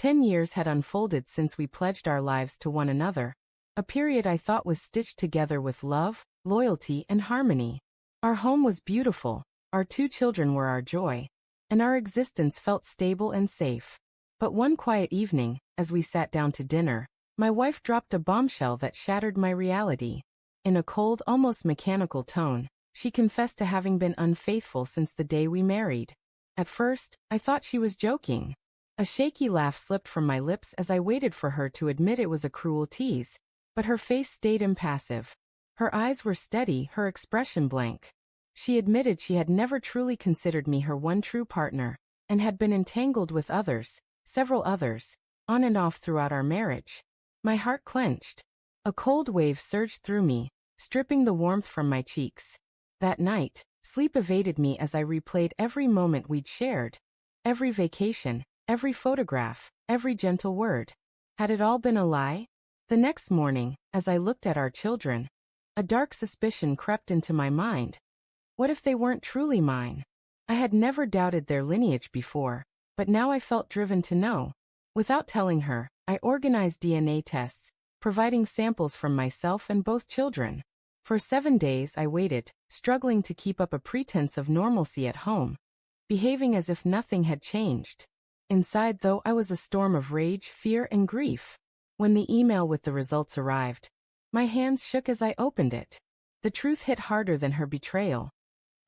10 years had unfolded since we pledged our lives to one another, a period I thought was stitched together with love, loyalty, and harmony. Our home was beautiful, our 2 children were our joy, and our existence felt stable and safe. But one quiet evening, as we sat down to dinner, my wife dropped a bombshell that shattered my reality. In a cold, almost mechanical tone, she confessed to having been unfaithful since the day we married. At first, I thought she was joking. A shaky laugh slipped from my lips as I waited for her to admit it was a cruel tease, but her face stayed impassive. Her eyes were steady, her expression blank. She admitted she had never truly considered me her one true partner, and had been entangled with others, several others, on and off throughout our marriage. My heart clenched. A cold wave surged through me, stripping the warmth from my cheeks. That night, sleep evaded me as I replayed every moment we'd shared. Every vacation, every photograph, every gentle word. Had it all been a lie? The next morning, as I looked at our children, a dark suspicion crept into my mind. What if they weren't truly mine? I had never doubted their lineage before, but now I felt driven to know. Without telling her, I organized DNA tests, providing samples from myself and both children. For 7 days I waited, struggling to keep up a pretense of normalcy at home, behaving as if nothing had changed. Inside, though, I was a storm of rage, fear, and grief. When the email with the results arrived, my hands shook as I opened it. The truth hit harder than her betrayal.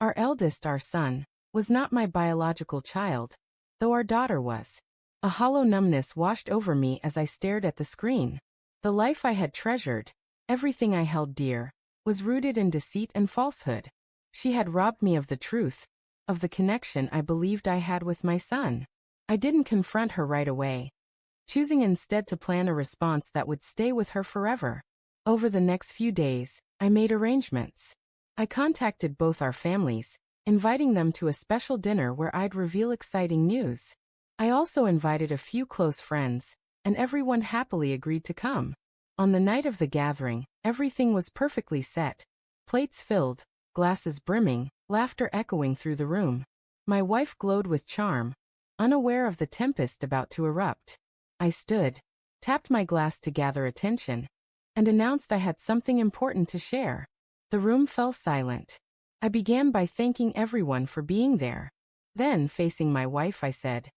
Our eldest, our son, was not my biological child, though our daughter was. A hollow numbness washed over me as I stared at the screen. The life I had treasured, everything I held dear, was rooted in deceit and falsehood. She had robbed me of the truth, of the connection I believed I had with my son. I didn't confront her right away, choosing instead to plan a response that would stay with her forever. Over the next few days, I made arrangements. I contacted both our families, inviting them to a special dinner where I'd reveal exciting news. I also invited a few close friends, and everyone happily agreed to come. On the night of the gathering, everything was perfectly set. Plates filled, glasses brimming, laughter echoing through the room. My wife glowed with charm, unaware of the tempest about to erupt. I stood, tapped my glass to gather attention, and announced I had something important to share. The room fell silent. I began by thanking everyone for being there. Then, facing my wife, I said,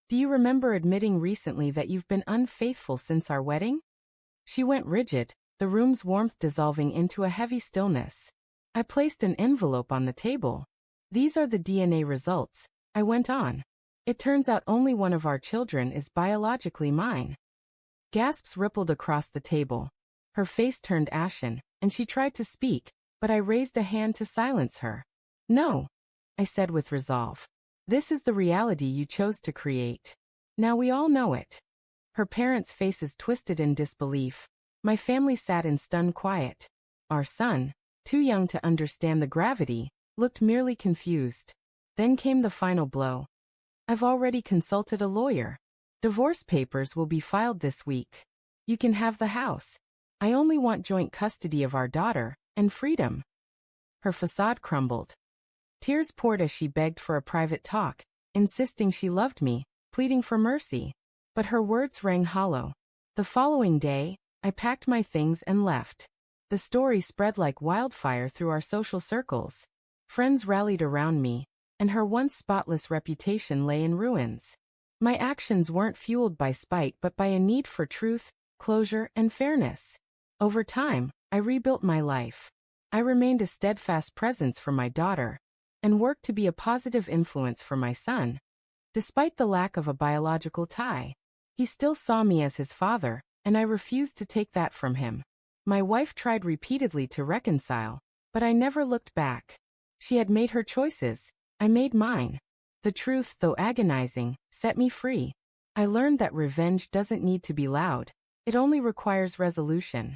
"Do you remember admitting recently that you've been unfaithful since our wedding?" She went rigid, the room's warmth dissolving into a heavy stillness. I placed an envelope on the table. "These are the DNA results," I went on. "It turns out only one of our children is biologically mine." Gasps rippled across the table. Her face turned ashen, and she tried to speak, but I raised a hand to silence her. "No," I said with resolve. "This is the reality you chose to create. Now we all know it." Her parents' faces twisted in disbelief. My family sat in stunned quiet. Our son, too young to understand the gravity, looked merely confused. Then came the final blow. "I've already consulted a lawyer. Divorce papers will be filed this week. You can have the house. I only want joint custody of our daughter, and freedom." Her facade crumbled. Tears poured as she begged for a private talk, insisting she loved me, pleading for mercy. But her words rang hollow. The following day, I packed my things and left. The story spread like wildfire through our social circles. Friends rallied around me, and her once spotless reputation lay in ruins. My actions weren't fueled by spite but by a need for truth, closure, and fairness. Over time, I rebuilt my life. I remained a steadfast presence for my daughter, and worked to be a positive influence for my son. Despite the lack of a biological tie, he still saw me as his father, and I refused to take that from him. My wife tried repeatedly to reconcile, but I never looked back. She had made her choices, I made mine. The truth, though agonizing, set me free. I learned that revenge doesn't need to be loud, it only requires resolution.